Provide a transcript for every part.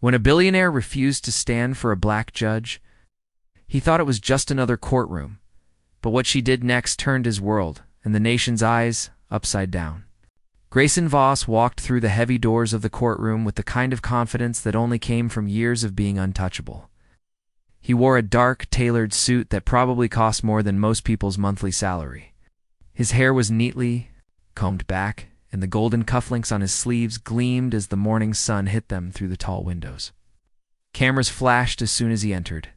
When a billionaire refused to stand for a black judge, he thought it was just another courtroom. But what she did next turned his world and the nation's eyes upside down. Grayson Voss walked through the heavy doors of the courtroom with the kind of confidence that only came from years of being untouchable. He wore a dark, tailored suit that probably cost more than most people's monthly salary. His hair was neatly combed back, and the golden cufflinks on his sleeves gleamed as the morning sun hit them through the tall windows. Cameras flashed as soon as he entered.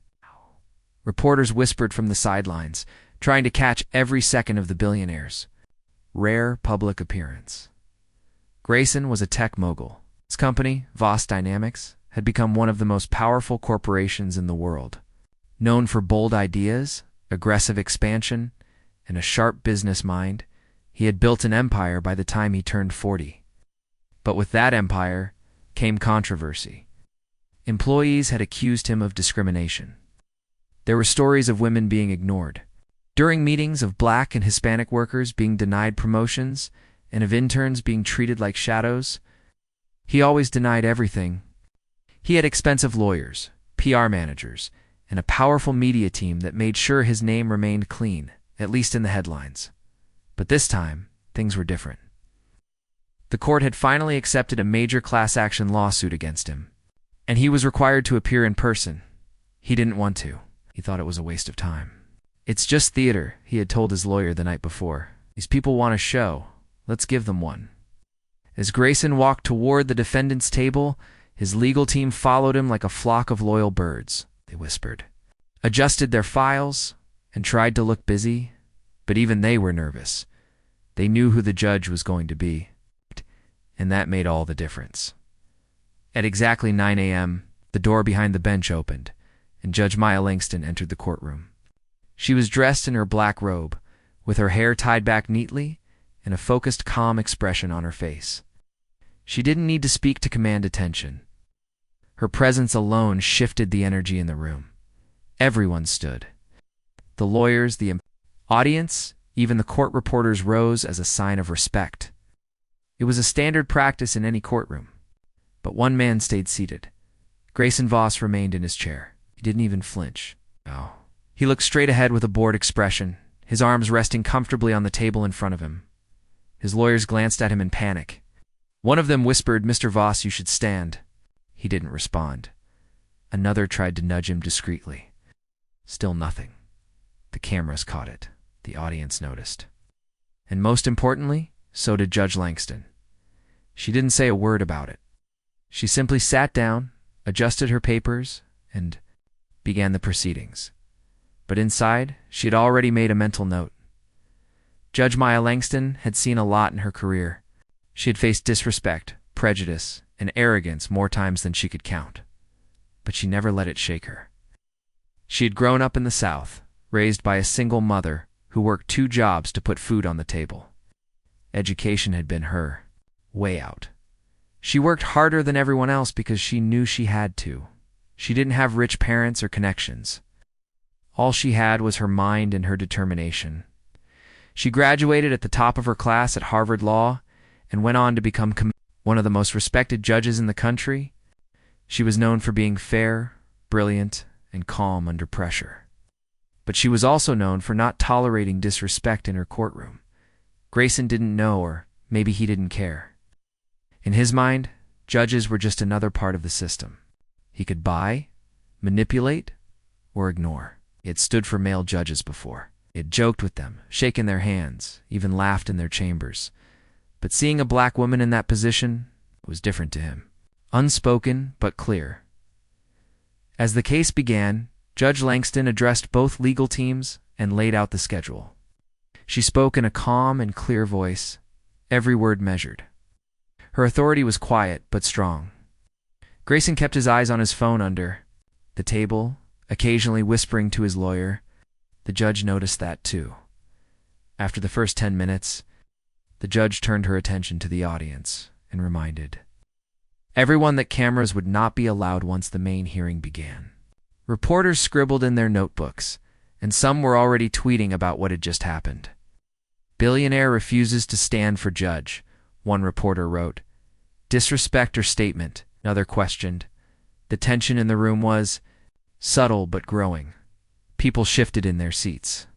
Reporters whispered from the sidelines, trying to catch every second of the billionaire's rare public appearance. Grayson was a tech mogul. His company, Voss Dynamics, had become one of the most powerful corporations in the world. Known for bold ideas, aggressive expansion, and a sharp business mind, he had built an empire by the time he turned 40. But with that empire came controversy. Employees had accused him of discrimination. There were stories of women being ignored. During meetings of black and Hispanic workers being denied promotions and of interns being treated like shadows. He always denied everything. He had expensive lawyers, PR managers, and a powerful media team that made sure his name remained clean, at least in the headlines. But this time, things were different. The court had finally accepted a major class action lawsuit against him, and he was required to appear in person. He didn't want to. He thought it was a waste of time. "It's just theater," he had told his lawyer the night before. "These people want a show. Let's give them one." As Grayson walked toward the defendant's table, his legal team followed him like a flock of loyal birds. They whispered, adjusted their files, and tried to look busy, but even they were nervous. They knew who the judge was going to be, and that made all the difference. At exactly 9 a.m., the door behind the bench opened, and Judge Maya Langston entered the courtroom. She was dressed in her black robe, with her hair tied back neatly and a focused, calm expression on her face. She didn't need to speak to command attention. Her presence alone shifted the energy in the room. Everyone stood. The lawyers, the audience, even the court reporters rose as a sign of respect. It was a standard practice in any courtroom. But one man stayed seated. Grayson Voss remained in his chair. He didn't even flinch. No. He looked straight ahead with a bored expression, his arms resting comfortably on the table in front of him. His lawyers glanced at him in panic. One of them whispered, "Mr. Voss, you should stand." He didn't respond. Another tried to nudge him discreetly. Still nothing. The cameras caught it. The audience noticed. And most importantly, so did Judge Langston. She didn't say a word about it. She simply sat down, adjusted her papers, and began the proceedings. But inside, she had already made a mental note. Judge Maya Langston had seen a lot in her career. She had faced disrespect, prejudice, and arrogance more times than she could count. But she never let it shake her. She had grown up in the South, raised by a single mother who worked 2 jobs to put food on the table. Education had been her way out. She worked harder than everyone else because she knew she had to. She didn't have rich parents or connections. All she had was her mind and her determination. She graduated at the top of her class at Harvard Law and went on to become one of the most respected judges in the country. She was known for being fair, brilliant, and calm under pressure. But she was also known for not tolerating disrespect in her courtroom. Grayson didn't know, or maybe he didn't care. In his mind, judges were just another part of the system. He could buy, manipulate, or ignore. He had stood for male judges before. He had joked with them, shaken their hands, even laughed in their chambers. But seeing a black woman in that position was different to him. Unspoken, but clear. As the case began, Judge Langston addressed both legal teams and laid out the schedule. She spoke in a calm and clear voice, every word measured. Her authority was quiet but strong. Grayson kept his eyes on his phone under the table, occasionally whispering to his lawyer. The judge noticed that too. After the first 10 minutes, the judge turned her attention to the audience and reminded everyone that cameras would not be allowed once the main hearing began. Reporters scribbled in their notebooks, and some were already tweeting about what had just happened. "Billionaire refuses to stand for judge," one reporter wrote. "Disrespect or statement," another questioned. The tension in the room was subtle but growing. People shifted in their seats.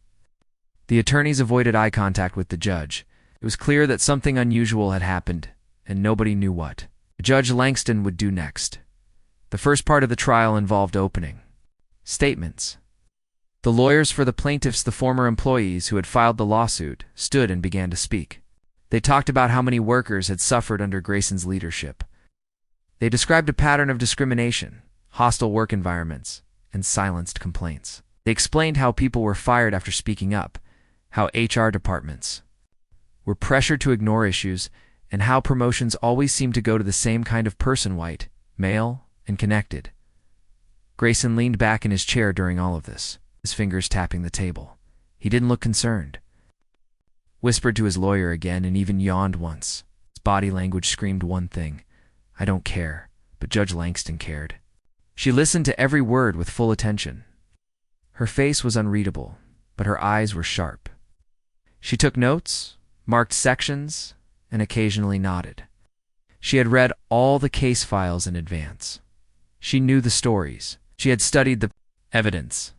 The attorneys avoided eye contact with the judge. It was clear that something unusual had happened, and nobody knew what. Judge Langston would do next. The first part of the trial involved opening statements. The lawyers for the plaintiffs, the former employees who had filed the lawsuit, stood and began to speak. They talked about how many workers had suffered under Grayson's leadership. They described a pattern of discrimination, hostile work environments, and silenced complaints. They explained how people were fired after speaking up, how HR departments were pressured to ignore issues, and how promotions always seemed to go to the same kind of person: white, male, and connected. Grayson leaned back in his chair during all of this, his fingers tapping the table. He didn't look concerned. Whispered to his lawyer again and even yawned once. His body language screamed one thing: I don't care. But Judge Langston cared. She listened to every word with full attention. Her face was unreadable, but her eyes were sharp. She took notes, marked sections, and occasionally nodded. She had read all the case files in advance. She knew the stories. She had studied the evidence.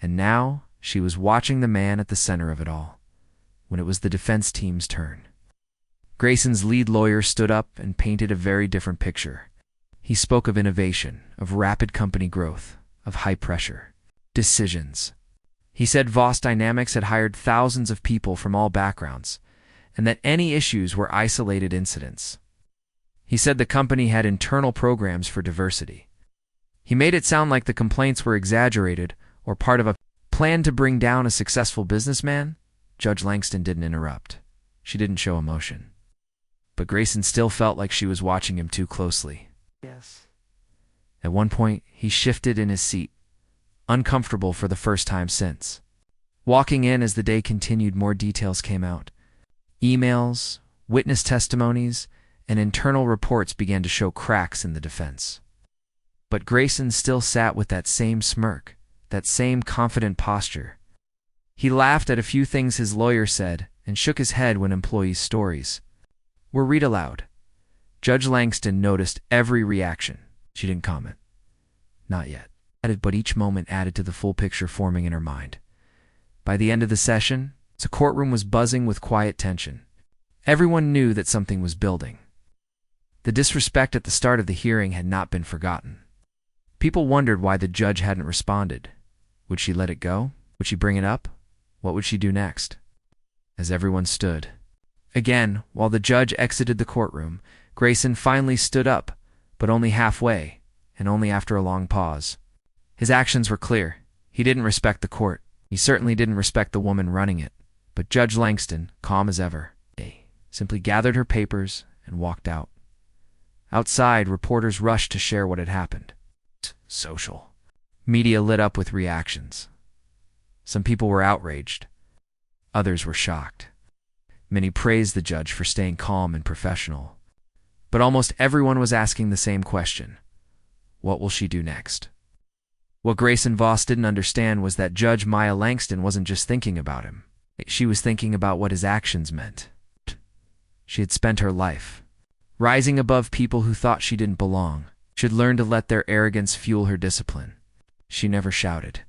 And now she was watching the man at the center of it all, when it was the defense team's turn. Grayson's lead lawyer stood up and painted a very different picture. He spoke of innovation, of rapid company growth, of high pressure decisions. He said Voss Dynamics had hired thousands of people from all backgrounds, and that any issues were isolated incidents. He said the company had internal programs for diversity. He made it sound like the complaints were exaggerated or part of a plan to bring down a successful businessman. Judge Langston didn't interrupt. She didn't show emotion. But Grayson still felt like she was watching him too closely. Yes. At one point, he shifted in his seat, uncomfortable for the first time since. Walking in as the day continued, more details came out. Emails, witness testimonies, and internal reports began to show cracks in the defense. But Grayson still sat with that same smirk, that same confident posture. He laughed at a few things his lawyer said and shook his head when employees' stories were read aloud. Judge Langston noticed every reaction. She didn't comment. Not yet. But each moment added to the full picture forming in her mind. By the end of the session, the courtroom was buzzing with quiet tension. Everyone knew that something was building. The disrespect at the start of the hearing had not been forgotten. People wondered why the judge hadn't responded. Would she let it go? Would she bring it up? What would she do next? As everyone stood. Again, while the judge exited the courtroom, Grayson finally stood up, but only halfway, and only after a long pause. His actions were clear. He didn't respect the court. He certainly didn't respect the woman running it. But Judge Langston, calm as ever, simply gathered her papers and walked out. Outside, reporters rushed to share what had happened. Social media lit up with reactions. Some people were outraged. Others were shocked. Many praised the judge for staying calm and professional. But almost everyone was asking the same question. What will she do next? What Grayson Voss didn't understand was that Judge Maya Langston wasn't just thinking about him. She was thinking about what his actions meant. She had spent her life rising above people who thought she didn't belong. She'd learned to let their arrogance fuel her discipline. She never shouted.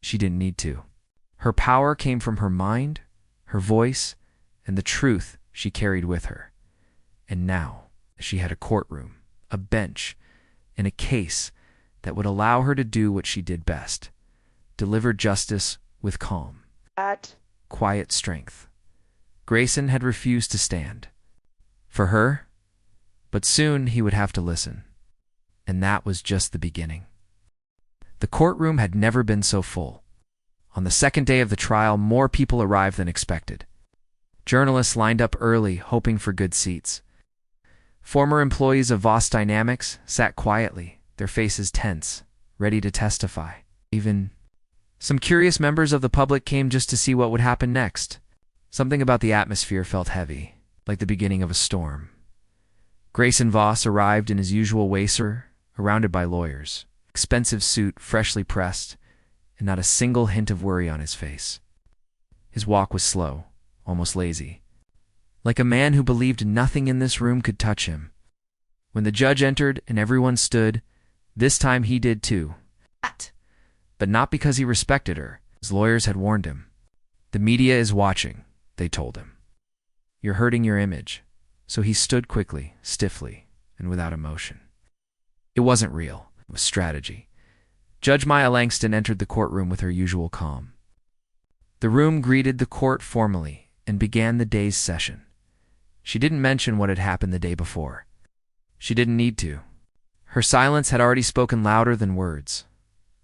She didn't need to. Her power came from her mind, her voice, and the truth she carried with her. And now she had a courtroom, a bench, and a case that would allow her to do what she did best: deliver justice with calm, quiet strength. Grayson had refused to stand for her, but soon he would have to listen. And that was just the beginning. The courtroom had never been so full. On the second day of the trial, more people arrived than expected. Journalists lined up early, hoping for good seats. Former employees of Voss Dynamics sat quietly, their faces tense, ready to testify. Even some curious members of the public came just to see what would happen next. Something about the atmosphere felt heavy, like the beginning of a storm. Grayson Voss arrived in his usual way, surrounded by lawyers. Expensive suit, freshly pressed, and not a single hint of worry on his face. His walk was slow, almost lazy, like a man who believed nothing in this room could touch him. When the judge entered and everyone stood, this time he did too. But not because he respected her. His lawyers had warned him. The media is watching, they told him. You're hurting your image. So he stood quickly, stiffly, and without emotion. It wasn't real. It was strategy. Judge Maya Langston entered the courtroom with her usual calm. The room greeted the court formally and began the day's session. She didn't mention what had happened the day before. She didn't need to. Her silence had already spoken louder than words.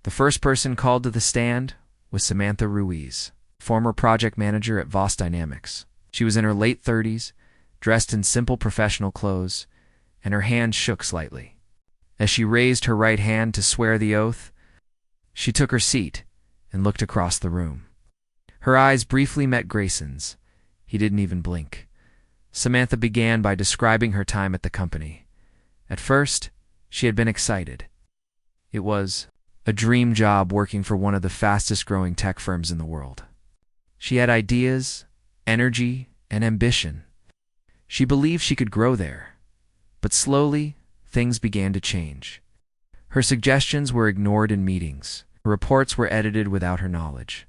The first person called to the stand was Samantha Ruiz, former project manager at Voss Dynamics. She was in her late 30s, dressed in simple professional clothes, and her hand shook slightly. As she raised her right hand to swear the oath, she took her seat and looked across the room. Her eyes briefly met Grayson's. He didn't even blink. Samantha began by describing her time at the company. At first, she had been excited. It was a dream job working for one of the fastest-growing tech firms in the world. She had ideas, energy, and ambition. She believed she could grow there. But slowly, things began to change. Her suggestions were ignored in meetings. Her reports were edited without her knowledge.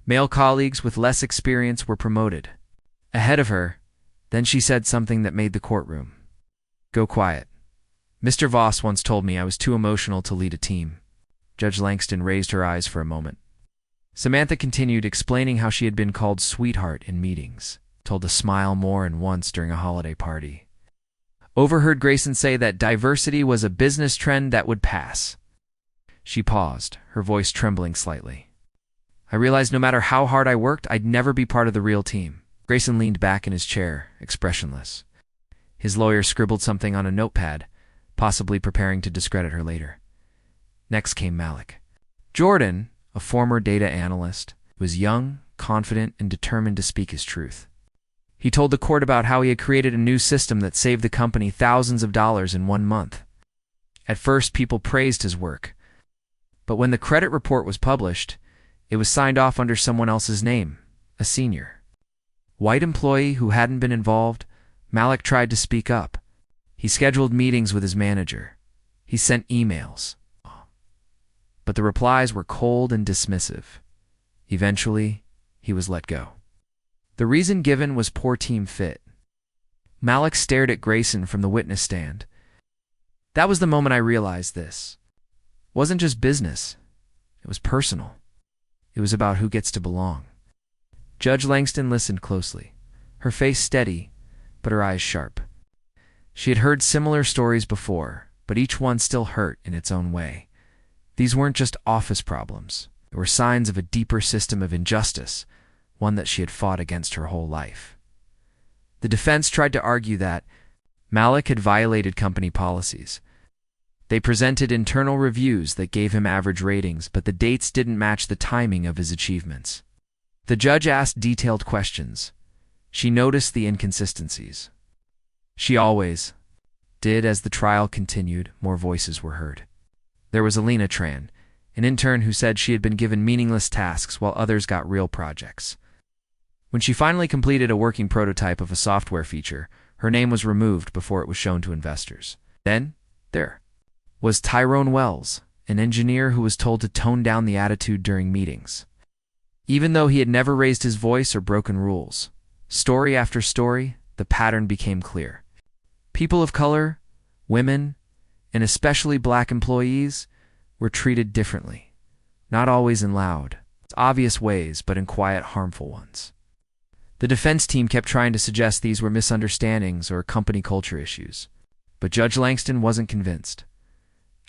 Male colleagues with less experience were promoted. Ahead of her, then she said something that made the courtroom go quiet. Mr. Voss once told me I was too emotional to lead a team. Judge Langston raised her eyes for a moment. Samantha continued, explaining how she had been called sweetheart in meetings, told to smile more than once during a holiday party. Overheard Grayson say that diversity was a business trend that would pass. She paused, her voice trembling slightly. I realized no matter how hard I worked, I'd never be part of the real team. Grayson leaned back in his chair, expressionless. His lawyer scribbled something on a notepad, possibly preparing to discredit her later. Next came Malik. Jordan, a former data analyst, was young, confident, and determined to speak his truth. He told the court about how he had created a new system that saved the company thousands of dollars in 1 month. At first, people praised his work. But when the credit report was published, it was signed off under someone else's name, a senior. White employee who hadn't been involved, Malik tried to speak up. He scheduled meetings with his manager. He sent emails. But the replies were cold and dismissive. Eventually, he was let go. The reason given was poor team fit. Malik stared at Grayson from the witness stand. That was the moment I realized this. It wasn't just business. It was personal. It was about who gets to belong. Judge Langston listened closely, her face steady, but her eyes sharp. She had heard similar stories before, but each one still hurt in its own way. These weren't just office problems. They were signs of a deeper system of injustice, one that she had fought against her whole life. The defense tried to argue that Malik had violated company policies. They presented internal reviews that gave him average ratings, but the dates didn't match the timing of his achievements. The judge asked detailed questions. She noticed the inconsistencies. She always did. As the trial continued, more voices were heard. There was Alina Tran, an intern who said she had been given meaningless tasks while others got real projects. When she finally completed a working prototype of a software feature, her name was removed before it was shown to investors. Then, there was Tyrone Wells, an engineer who was told to tone down the attitude during meetings. Even though he had never raised his voice or broken rules, story after story, the pattern became clear. People of color, women, and especially black employees were treated differently, not always in loud, obvious ways, but in quiet, harmful ones. The defense team kept trying to suggest these were misunderstandings or company culture issues, but Judge Langston wasn't convinced.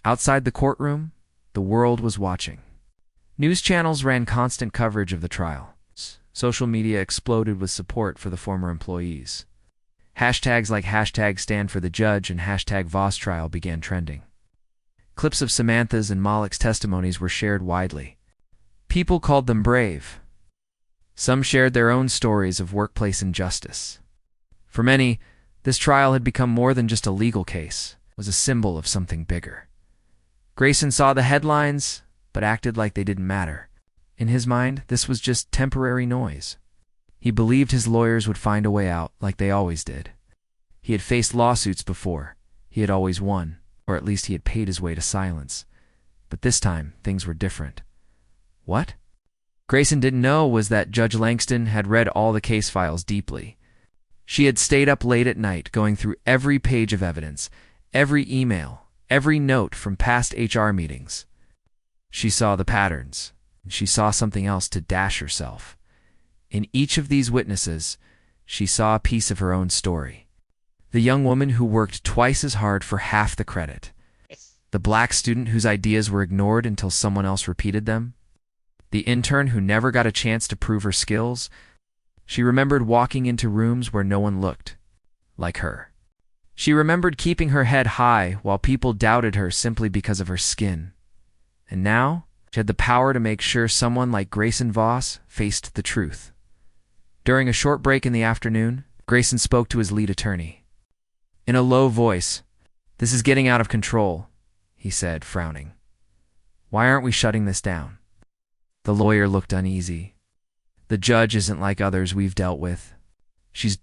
Outside the courtroom, the world was watching. News channels ran constant coverage of the trial. Social media exploded with support for the former employees. Hashtags like #StandForTheJudge and #VossTrial began trending. Clips of Samantha's and Malik's testimonies were shared widely. People called them brave. Some shared their own stories of workplace injustice. For many, this trial had become more than just a legal case. It was a symbol of something bigger. Grayson saw the headlines, but acted like they didn't matter. In his mind, this was just temporary noise. He believed his lawyers would find a way out, like they always did. He had faced lawsuits before. He had always won, or at least he had paid his way to silence. But this time, things were different. What Grayson didn't know was that Judge Langston had read all the case files deeply. She had stayed up late at night going through every page of evidence, every email, every note from past HR meetings. She saw the patterns, and she saw something else to dash herself. In each of these witnesses, she saw a piece of her own story. The young woman who worked twice as hard for half the credit. The black student whose ideas were ignored until someone else repeated them. The intern who never got a chance to prove her skills. She remembered walking into rooms where no one looked like her. She remembered keeping her head high while people doubted her simply because of her skin. And now, she had the power to make sure someone like Grayson Voss faced the truth. During a short break in the afternoon, Grayson spoke to his lead attorney. In a low voice, "This is getting out of control," he said, frowning. "Why aren't we shutting this down?" The lawyer looked uneasy. "The judge isn't like others we've dealt with. She's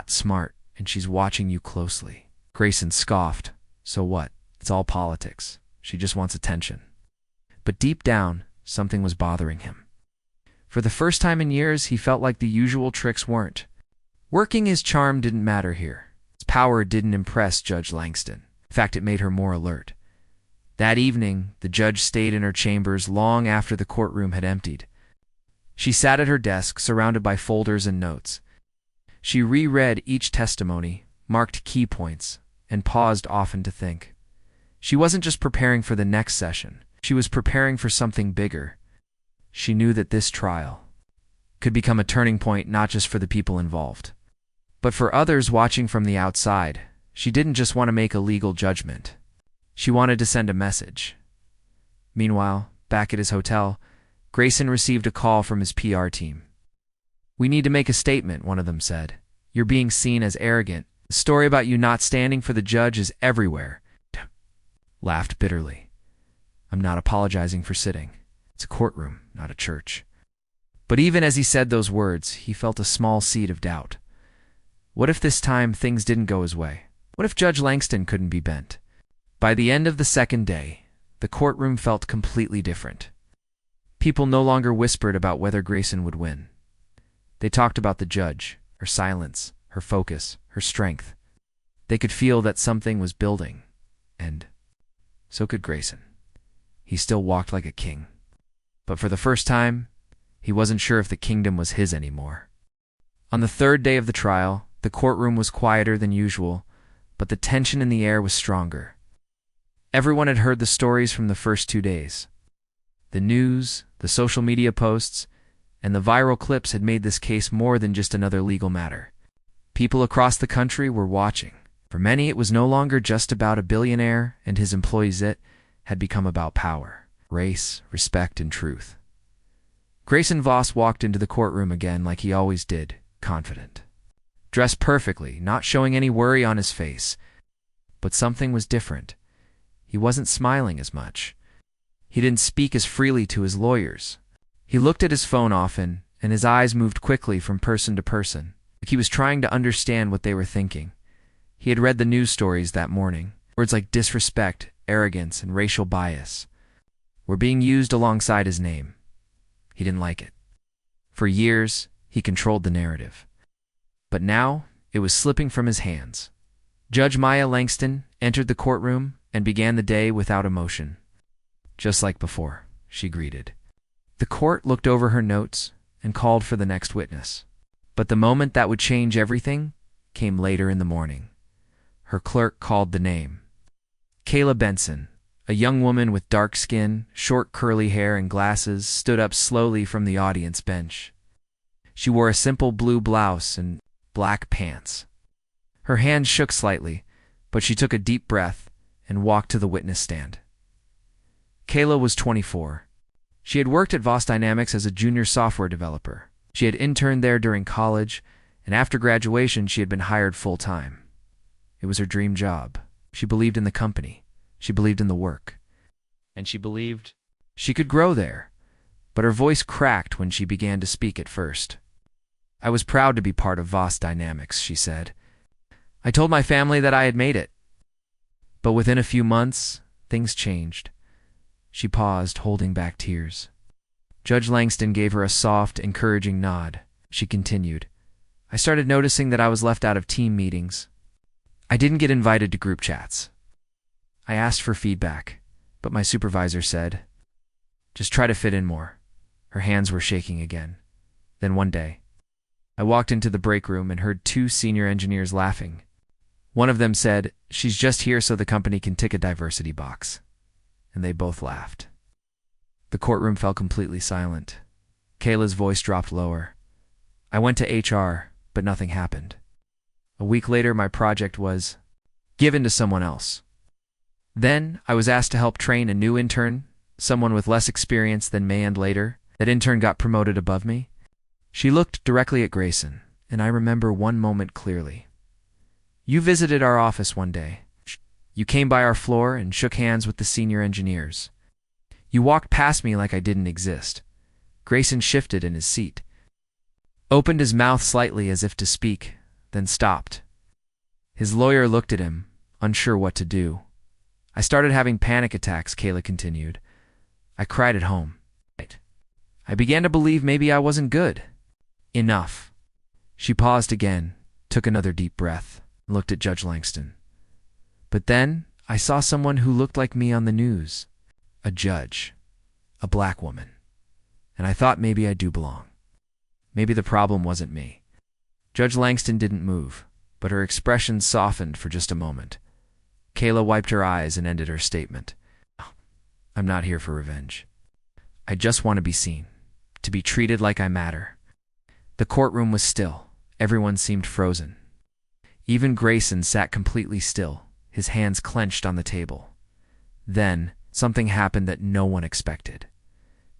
smart, and she's watching you closely." Grayson scoffed. "So what? It's all politics. She just wants attention." But deep down, something was bothering him. For the first time in years, he felt like the usual tricks weren't working. His charm didn't matter here. His power didn't impress Judge Langston. In fact, it made her more alert. That evening, the judge stayed in her chambers long after the courtroom had emptied. She sat at her desk, surrounded by folders and notes. She reread each testimony, marked key points, and paused often to think. She wasn't just preparing for the next session. She was preparing for something bigger. She knew that this trial could become a turning point not just for the people involved, but for others watching from the outside. She didn't just want to make a legal judgment. She wanted to send a message. Meanwhile, back at his hotel, Grayson received a call from his PR team. "We need to make a statement," one of them said. "You're being seen as arrogant. The story about you not standing for the judge is everywhere." Laughed bitterly. "I'm not apologizing for sitting. It's a courtroom, not a church." But even as he said those words, he felt a small seed of doubt. What if this time things didn't go his way? What if Judge Langston couldn't be bent? By the end of the second day, the courtroom felt completely different. People no longer whispered about whether Grayson would win. They talked about the judge, her silence, her focus, her strength. They could feel that something was building, and so could Grayson. He still walked like a king. But for the first time, he wasn't sure if the kingdom was his anymore. On the third day of the trial, the courtroom was quieter than usual, but the tension in the air was stronger. Everyone had heard the stories from the first 2 days. The news, the social media posts, and the viral clips had made this case more than just another legal matter. People across the country were watching. For many, it was no longer just about a billionaire and his employees. It had become about power, race, respect, and truth. Grayson Voss walked into the courtroom again like he always did, confident. Dressed perfectly, not showing any worry on his face. But something was different. He wasn't smiling as much. He didn't speak as freely to his lawyers. He looked at his phone often, and his eyes moved quickly from person to person, like he was trying to understand what they were thinking. He had read the news stories that morning. Words like disrespect, arrogance, and racial bias were being used alongside his name. He didn't like it. For years, he controlled the narrative. But now, it was slipping from his hands. Judge Maya Langston entered the courtroom and began the day without emotion. Just like before, she greeted. The court looked over her notes and called for the next witness. But the moment that would change everything came later in the morning. Her clerk called the name. Kayla Benson, a young woman with dark skin, short curly hair, and glasses, stood up slowly from the audience bench. She wore a simple blue blouse and black pants. Her hands shook slightly, but she took a deep breath and walked to the witness stand. Kayla was 24. She had worked at Voss Dynamics as a junior software developer. She had interned there during college, and after graduation she had been hired full-time. It was her dream job. She believed in the company. She believed in the work. And she believed she could grow there. But her voice cracked when she began to speak at first. "I was proud to be part of Voss Dynamics," she said. "I told my family that I had made it. But within a few months, things changed. She paused, holding back tears. Judge Langston gave her a soft, encouraging nod. She continued, I started noticing that I was left out of team meetings. I didn't get invited to group chats. I asked for feedback, but my supervisor said, just try to fit in more. Her hands were shaking again. Then one day, I walked into the break room and heard two senior engineers laughing. One of them said, she's just here so the company can tick a diversity box. And they both laughed. The courtroom fell completely silent. Kayla's voice dropped lower. I went to HR, but nothing happened. A week later, my project was given to someone else. Then I was asked to help train a new intern, someone with less experience than me, and later, that intern got promoted above me. She looked directly at Grayson, and I remember one moment clearly. You visited our office one day. You came by our floor and shook hands with the senior engineers. You walked past me like I didn't exist. Grayson shifted in his seat, opened his mouth slightly as if to speak, then stopped. His lawyer looked at him, unsure what to do. I started having panic attacks, Kayla continued. I cried at home. I began to believe maybe I wasn't good enough. She paused again, took another deep breath, and looked at Judge Langston. But then I saw someone who looked like me on the news. A judge. A black woman. And I thought maybe I do belong. Maybe the problem wasn't me. Judge Langston didn't move, but her expression softened for just a moment. Kayla wiped her eyes and ended her statement. I'm not here for revenge. I just want to be seen, to be treated like I matter. The courtroom was still. Everyone seemed frozen. Even Grayson sat completely still, his hands clenched on the table. Then, something happened that no one expected.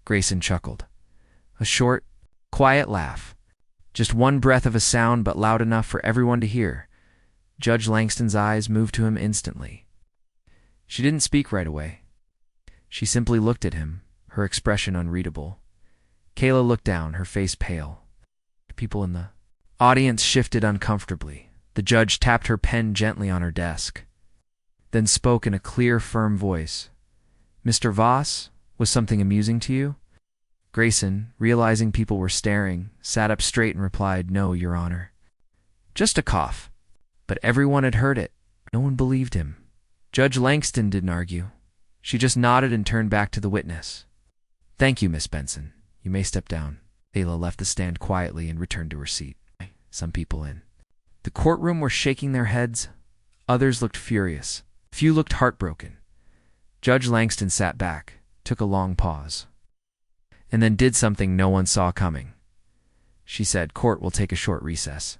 Grayson chuckled. A short, quiet laugh. Just one breath of a sound, but loud enough for everyone to hear. Judge Langston's eyes moved to him instantly. She didn't speak right away. She simply looked at him, her expression unreadable. Kayla looked down, her face pale. People in the audience shifted uncomfortably. The judge tapped her pen gently on her desk, then spoke in a clear, firm voice. Mr. Voss, was something amusing to you? Grayson, realizing people were staring, sat up straight and replied, No, Your Honor. Just a cough. But everyone had heard it. No one believed him. Judge Langston didn't argue. She just nodded and turned back to the witness. Thank you, Miss Benson. You may step down. Ayla left the stand quietly and returned to her seat. Some people in the courtroom were shaking their heads. Others looked furious. Few looked heartbroken. Judge Langston sat back, took a long pause, and then did something no one saw coming. She said, Court will take a short recess.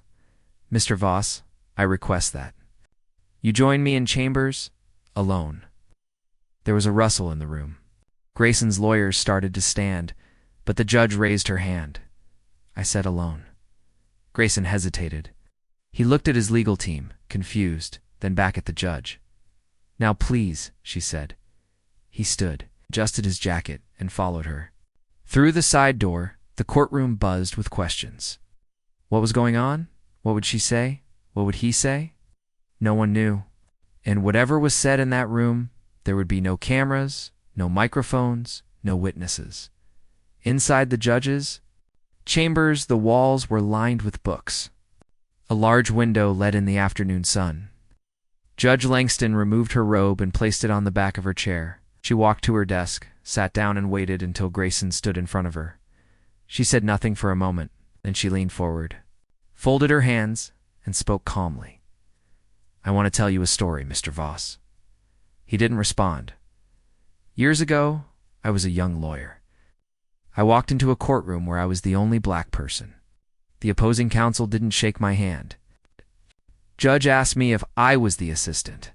Mr. Voss, I request that you join me in chambers, alone. There was a rustle in the room. Grayson's lawyers started to stand, but the judge raised her hand. I said alone. Grayson hesitated. He looked at his legal team, confused, then back at the judge. Now please, she said. He stood, adjusted his jacket, and followed her. Through the side door, the courtroom buzzed with questions. What was going on? What would she say? What would he say? No one knew. And whatever was said in that room, there would be no cameras, no microphones, no witnesses. Inside the judge's chambers, the walls were lined with books. A large window let in the afternoon sun. Judge Langston removed her robe and placed it on the back of her chair. She walked to her desk, sat down and waited until Grayson stood in front of her. She said nothing for a moment, then she leaned forward, folded her hands, and spoke calmly. I want to tell you a story, Mr. Voss. He didn't respond. Years ago, I was a young lawyer. I walked into a courtroom where I was the only black person. The opposing counsel didn't shake my hand. Judge asked me if I was the assistant.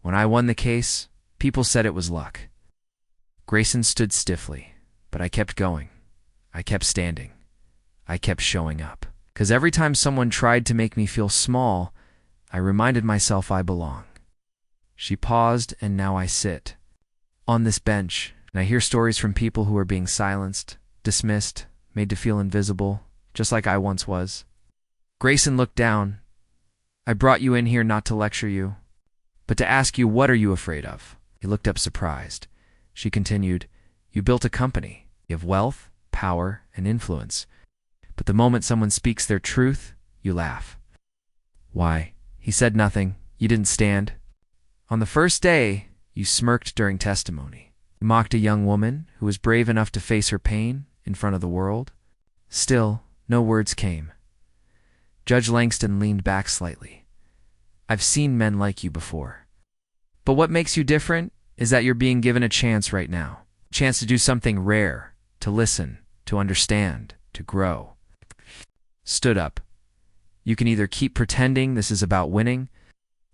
When I won the case, people said it was luck. Grayson stood stiffly, but I kept going. I kept standing. I kept showing up. Because every time someone tried to make me feel small, I reminded myself I belong. She paused, and now I sit on this bench, and I hear stories from people who are being silenced, dismissed, made to feel invisible, just like I once was. Grayson looked down. I brought you in here not to lecture you, but to ask you, what are you afraid of? He looked up surprised. She continued, you built a company. You have wealth, power, and influence. But the moment someone speaks their truth, you laugh. Why? He said nothing. You didn't stand. On the first day, you smirked during testimony. You mocked a young woman who was brave enough to face her pain in front of the world. Still, no words came. Judge Langston leaned back slightly. I've seen men like you before. But what makes you different is that you're being given a chance right now. A chance to do something rare, to listen, to understand, to grow. Stood up. You can either keep pretending this is about winning,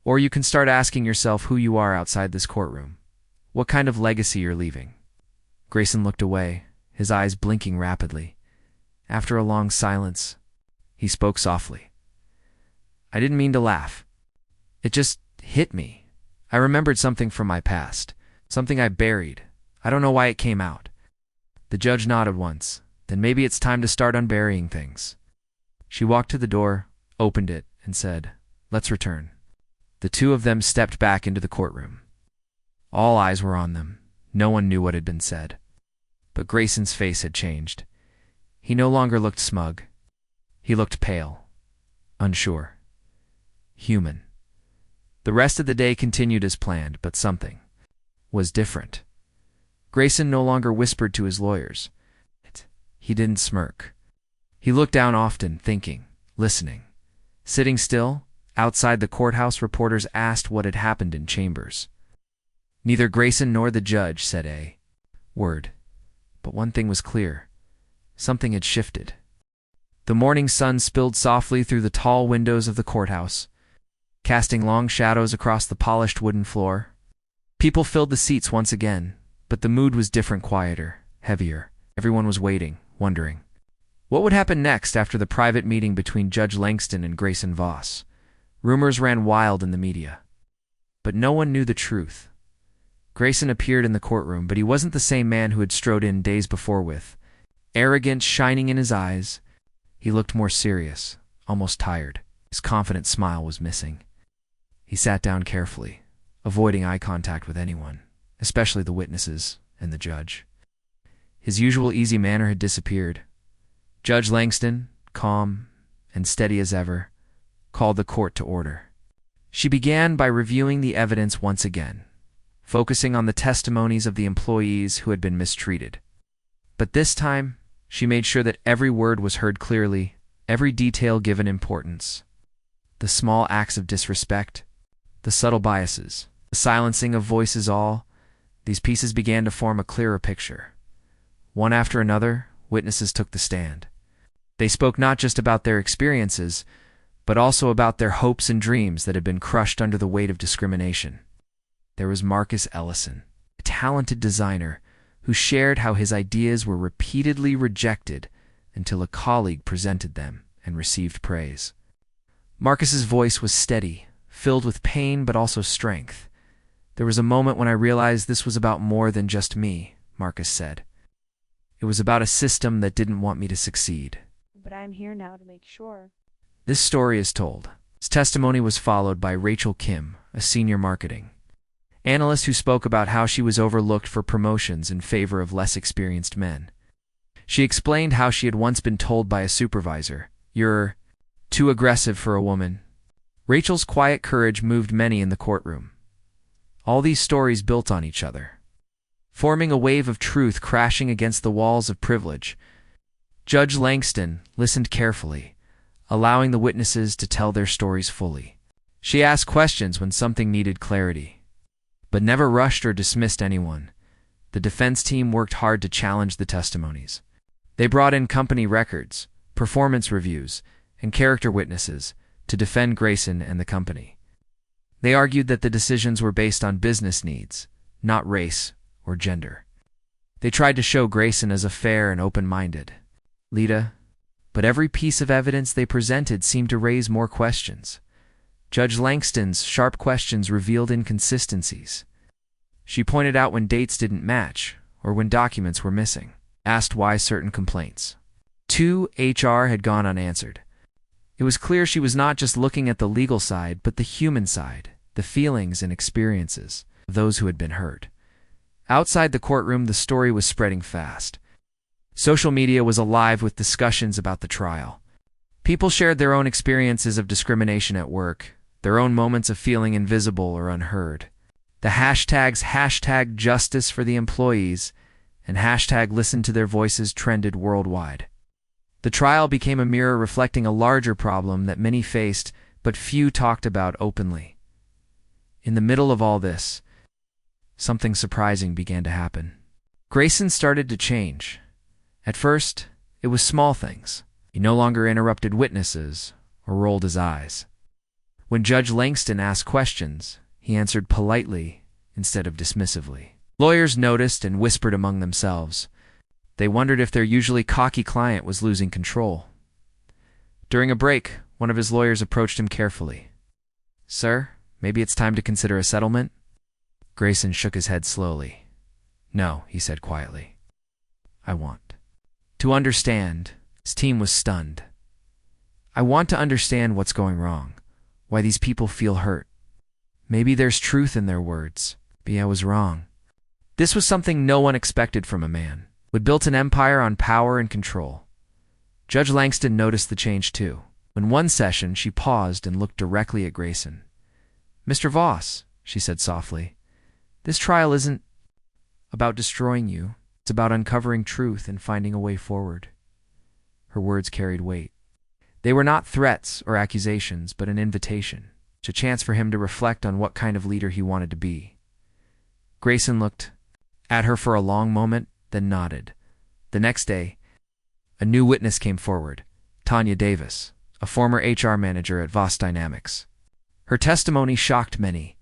or you can start asking yourself who you are outside this courtroom. What kind of legacy you're leaving. Grayson looked away, his eyes blinking rapidly. After a long silence, he spoke softly. I didn't mean to laugh. It just hit me. I remembered something from my past, something I buried. I don't know why it came out. The judge nodded once. Then maybe it's time to start unburying things. She walked to the door, opened it, and said, let's return. The two of them stepped back into the courtroom. All eyes were on them. No one knew what had been said. But Grayson's face had changed. He no longer looked smug. He looked pale, unsure, human. The rest of the day continued as planned, but something was different. Grayson no longer whispered to his lawyers. He didn't smirk. He looked down often, thinking, listening. Sitting still, outside the courthouse, reporters asked what had happened in chambers. Neither Grayson nor the judge said a word. But one thing was clear. Something had shifted. The morning sun spilled softly through the tall windows of the courthouse, casting long shadows across the polished wooden floor. People filled the seats once again, but the mood was different, quieter, heavier. Everyone was waiting, wondering. What would happen next after the private meeting between Judge Langston and Grayson Voss? Rumors ran wild in the media. But no one knew the truth. Grayson appeared in the courtroom, but he wasn't the same man who had strode in days before with arrogance shining in his eyes. He looked more serious, almost tired. His confident smile was missing. He sat down carefully, avoiding eye contact with anyone, especially the witnesses and the judge. His usual easy manner had disappeared. Judge Langston, calm and steady as ever, called the court to order. She began by reviewing the evidence once again, focusing on the testimonies of the employees who had been mistreated. But this time, she made sure that every word was heard clearly, every detail given importance. The small acts of disrespect, the subtle biases, the silencing of voices, all these pieces began to form a clearer picture. One after another, witnesses took the stand. They spoke not just about their experiences, but also about their hopes and dreams that had been crushed under the weight of discrimination. There was Marcus Ellison, a talented designer who shared how his ideas were repeatedly rejected until a colleague presented them and received praise. Marcus's voice was steady, filled with pain but also strength. There was a moment when I realized this was about more than just me, Marcus said. It was about a system that didn't want me to succeed. But I'm here now to make sure. This story is told. His testimony was followed by Rachel Kim, a senior marketing analyst who spoke about how she was overlooked for promotions in favor of less experienced men. She explained how she had once been told by a supervisor, "You're too aggressive for a woman." Rachel's quiet courage moved many in the courtroom. All these stories built on each other, forming a wave of truth crashing against the walls of privilege. Judge Langston listened carefully, allowing the witnesses to tell their stories fully. She asked questions when something needed clarity, but never rushed or dismissed anyone. The defense team worked hard to challenge the testimonies. They brought in company records, performance reviews, and character witnesses to defend Grayson and the company. They argued that the decisions were based on business needs, not race or gender. They tried to show Grayson as a fair and open-minded leader, but every piece of evidence they presented seemed to raise more questions. Judge Langston's sharp questions revealed inconsistencies. She pointed out when dates didn't match or when documents were missing, asked why certain complaints to HR had gone unanswered. It was clear she was not just looking at the legal side, but the human side, the feelings and experiences of those who had been hurt. Outside the courtroom, the story was spreading fast. Social media was alive with discussions about the trial. People shared their own experiences of discrimination at work, their own moments of feeling invisible or unheard. The hashtags #justice for the employees and #listen to their voices trended worldwide. The trial became a mirror reflecting a larger problem that many faced but few talked about openly. In the middle of all this, something surprising began to happen. Grayson started to change. At first, it was small things. He no longer interrupted witnesses or rolled his eyes. When Judge Langston asked questions, he answered politely instead of dismissively. Lawyers noticed and whispered among themselves. They wondered if their usually cocky client was losing control. During a break, one of his lawyers approached him carefully. "Sir, maybe it's time to consider a settlement?" Grayson shook his head slowly. "No," he said quietly. "I want to understand." His team was stunned. "I want to understand what's going wrong, why these people feel hurt. Maybe there's truth in their words. Maybe I was wrong." This was something no one expected from a man who had built an empire on power and control. Judge Langston noticed the change too. In one session, she paused and looked directly at Grayson. "Mr. Voss," she said softly, "this trial isn't about destroying you. It's about uncovering truth and finding a way forward." Her words carried weight. They were not threats or accusations, but an invitation, a chance for him to reflect on what kind of leader he wanted to be. Grayson looked at her for a long moment, then nodded. The next day, a new witness came forward, Tanya Davis, a former HR manager at Voss Dynamics. Her testimony shocked many.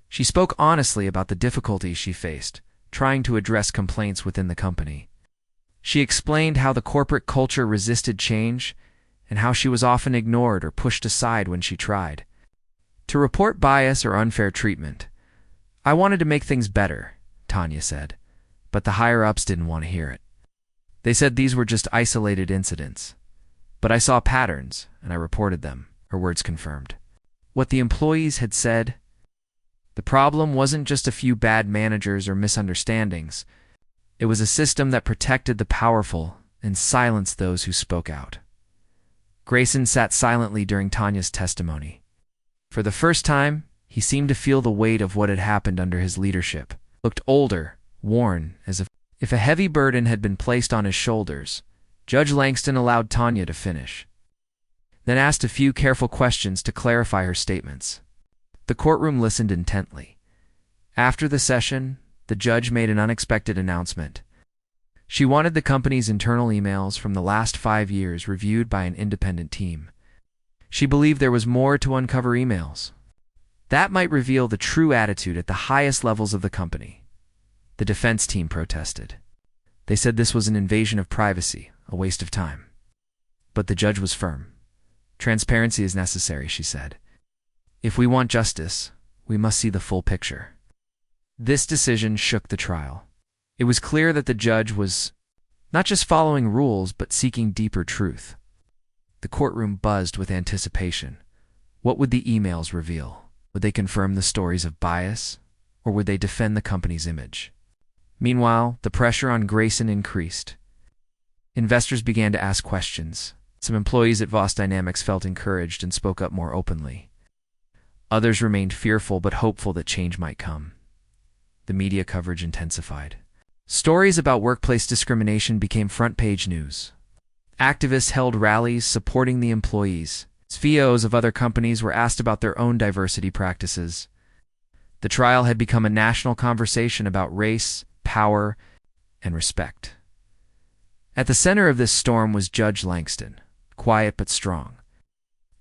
She spoke honestly about the difficulties she faced, trying to address complaints within the company. She explained how the corporate culture resisted change and how she was often ignored or pushed aside when she tried to report bias or unfair treatment. "I wanted to make things better," Tanya said, but the higher-ups didn't want to hear it. They said these were just isolated incidents. "But I saw patterns, and I reported them," her words confirmed. What the employees had said, the problem wasn't just a few bad managers or misunderstandings. It was a system that protected the powerful and silenced those who spoke out. Grayson sat silently during Tanya's testimony. For the first time, he seemed to feel the weight of what had happened under his leadership. Looked older, worn, as if a heavy burden had been placed on his shoulders. Judge Langston allowed Tanya to finish, then asked a few careful questions to clarify her statements. The courtroom listened intently. After the session, the judge made an unexpected announcement. She wanted the company's internal emails from the last 5 years reviewed by an independent team. She believed there was more to uncover emails. That might reveal the true attitude at the highest levels of the company. The defense team protested. They said this was an invasion of privacy, a waste of time. But the judge was firm. "Transparency is necessary," she said. "If we want justice, we must see the full picture." This decision shook the trial. It was clear that the judge was not just following rules, but seeking deeper truth. The courtroom buzzed with anticipation. What would the emails reveal? Would they confirm the stories of bias, or would they defend the company's image? Meanwhile, the pressure on Grayson increased. Investors began to ask questions. Some employees at Voss Dynamics felt encouraged and spoke up more openly. Others remained fearful but hopeful that change might come. The media coverage intensified. Stories about workplace discrimination became front-page news. Activists held rallies supporting the employees. CEOs of other companies were asked about their own diversity practices. The trial had become a national conversation about race, power, and respect. At the center of this storm was Judge Langston, quiet but strong.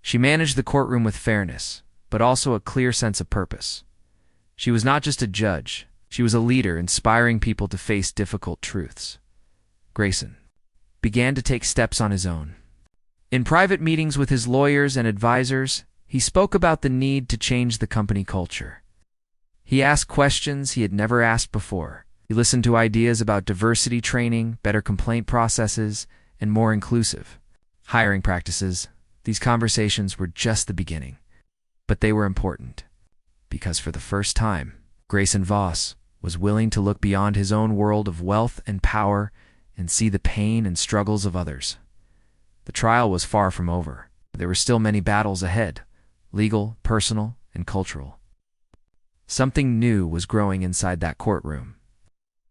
She managed the courtroom with fairness, but also a clear sense of purpose. She was not just a judge. She was a leader, inspiring people to face difficult truths. Grayson began to take steps on his own. In private meetings with his lawyers and advisors, he spoke about the need to change the company culture. He asked questions he had never asked before. He listened to ideas about diversity training, better complaint processes, and more inclusive hiring practices. These conversations were just the beginning, but they were important because for the first time, Grayson Voss was willing to look beyond his own world of wealth and power and see the pain and struggles of others. The trial was far from over. There were still many battles ahead, legal, personal, and cultural. Something new was growing inside that courtroom.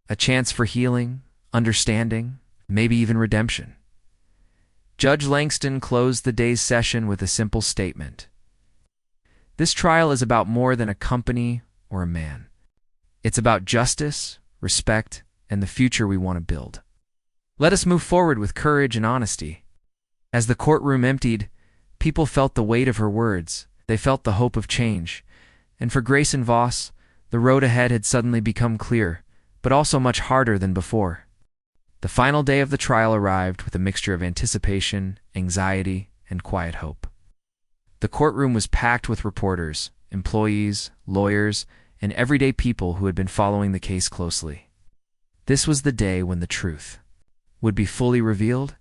A chance for healing, understanding, maybe even redemption. Judge Langston closed the day's session with a simple statement. This trial is about more than a company or a man. It's about justice, respect, and the future we want to build. Let us move forward with courage and honesty. As the courtroom emptied, people felt the weight of her words. They felt the hope of change. And for Grayson Voss, the road ahead had suddenly become clear, but also much harder than before. The final day of the trial arrived with a mixture of anticipation, anxiety, and quiet hope. The courtroom was packed with reporters, employees, lawyers, and everyday people who had been following the case closely. This was the day when the truth would be fully revealed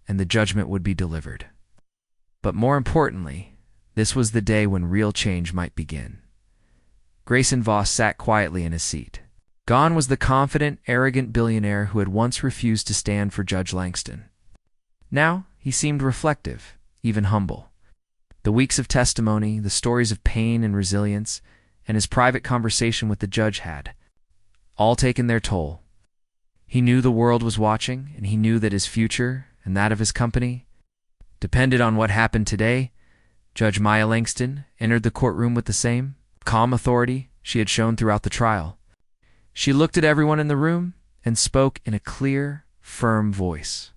and the judgment would be delivered. But more importantly, this was the day when real change might begin. Grayson Voss sat quietly in his seat. Gone was the confident, arrogant billionaire who had once refused to stand for Judge Langston. Now he seemed reflective, even humble. The weeks of testimony, the stories of pain and resilience, and his private conversation with the judge had all taken their toll. He knew the world was watching, and he knew that his future and that of his company depended on what happened today. Judge Maya Langston entered the courtroom with the same calm authority she had shown throughout the trial. She looked at everyone in the room and spoke in a clear, firm voice.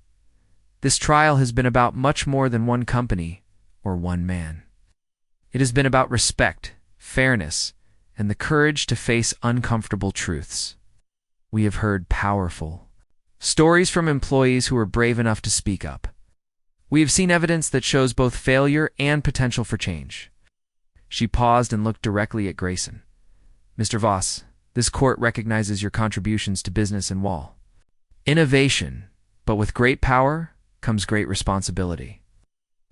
This trial has been about much more than one company or one man. It has been about respect, fairness, and the courage to face uncomfortable truths. We have heard powerful stories from employees who were brave enough to speak up. We have seen evidence that shows both failure and potential for change. She paused and looked directly at Grayson. Mr. Voss, this court recognizes your contributions to business and wall innovation, but with great power comes great responsibility.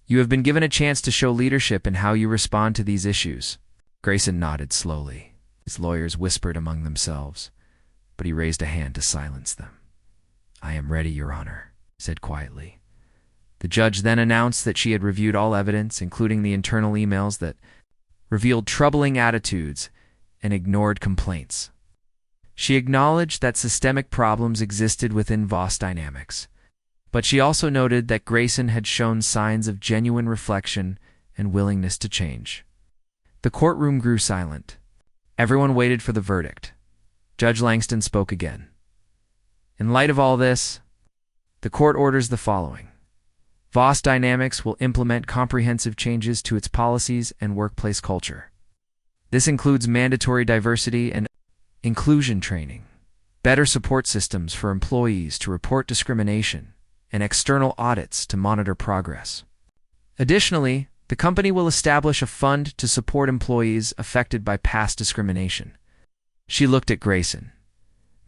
You have been given a chance to show leadership in how you respond to these issues. Grayson nodded slowly. His lawyers whispered among themselves, but he raised a hand to silence them. I am ready, Your Honor, he said quietly. The judge then announced that she had reviewed all evidence, including the internal emails that revealed troubling attitudes and ignored complaints. She acknowledged that systemic problems existed within Voss Dynamics, but she also noted that Grayson had shown signs of genuine reflection and willingness to change. The courtroom grew silent. Everyone waited for the verdict. Judge Langston spoke again. In light of all this, the court orders the following. Voss Dynamics will implement comprehensive changes to its policies and workplace culture. This includes mandatory diversity and inclusion training, better support systems for employees to report discrimination, and external audits to monitor progress. Additionally, the company will establish a fund to support employees affected by past discrimination. She looked at Grayson.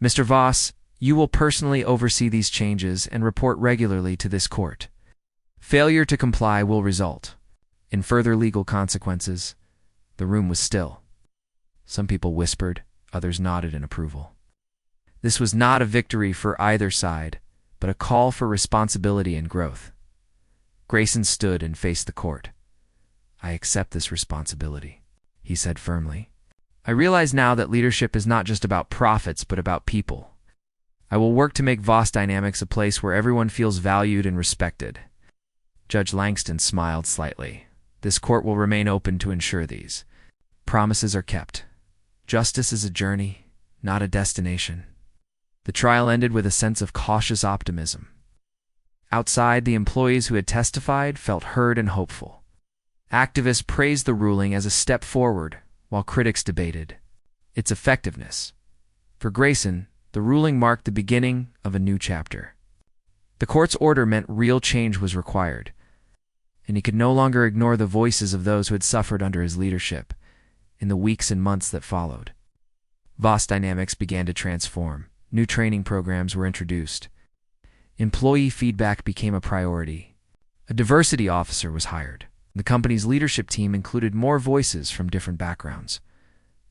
Mr. Voss, you will personally oversee these changes and report regularly to this court. Failure to comply will result in further legal consequences. The room was still. Some people whispered, others nodded in approval. This was not a victory for either side, but a call for responsibility and growth. Grayson stood and faced the court. I accept this responsibility, he said firmly. I realize now that leadership is not just about profits, but about people. I will work to make Voss Dynamics a place where everyone feels valued and respected. Judge Langston smiled slightly. This court will remain open to ensure these promises are kept. Justice is a journey, not a destination. The trial ended with a sense of cautious optimism. Outside, the employees who had testified felt heard and hopeful. Activists praised the ruling as a step forward, while critics debated its effectiveness. For Grayson, the ruling marked the beginning of a new chapter. The court's order meant real change was required, and he could no longer ignore the voices of those who had suffered under his leadership in the weeks and months that followed. Voss Dynamics began to transform. New training programs were introduced. Employee feedback became a priority. A diversity officer was hired. The company's leadership team included more voices from different backgrounds.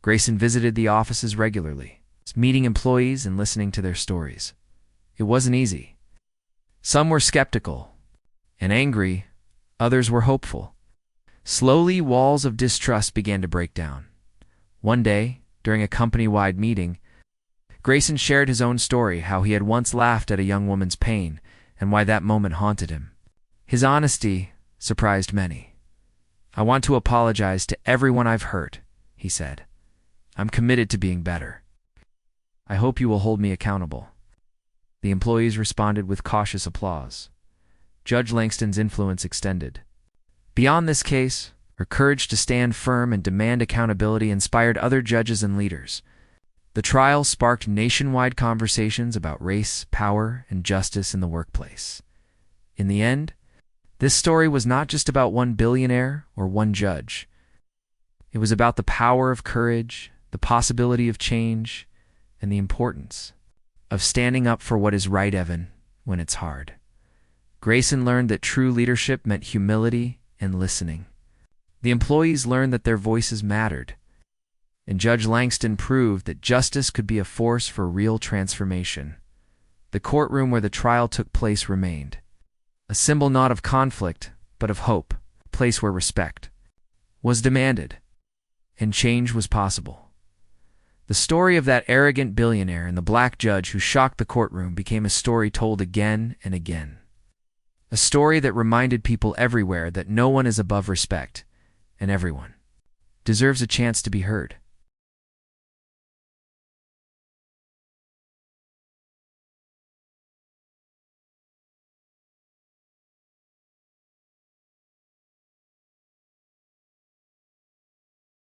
Grayson visited the offices regularly, meeting employees and listening to their stories. It wasn't easy. Some were skeptical and angry, others were hopeful. Slowly, walls of distrust began to break down. One day, during a company-wide meeting, Grayson shared his own story, how he had once laughed at a young woman's pain and why that moment haunted him. His honesty surprised many. "I want to apologize to everyone I've hurt," he said. "I'm committed to being better. I hope you will hold me accountable." The employees responded with cautious applause. Judge Langston's influence extended. Beyond this case, her courage to stand firm and demand accountability inspired other judges and leaders. The trial sparked nationwide conversations about race, power, and justice in the workplace. In the end, this story was not just about one billionaire or one judge. It was about the power of courage, the possibility of change, and the importance of standing up for what is right, even when it's hard. Grayson learned that true leadership meant humility and listening. The employees learned that their voices mattered. And Judge Langston proved that justice could be a force for real transformation. The courtroom where the trial took place remained a symbol not of conflict, but of hope, a place where respect was demanded and change was possible. The story of that arrogant billionaire and the black judge who shocked the courtroom became a story told again and again. A story that reminded people everywhere that no one is above respect, and everyone deserves a chance to be heard.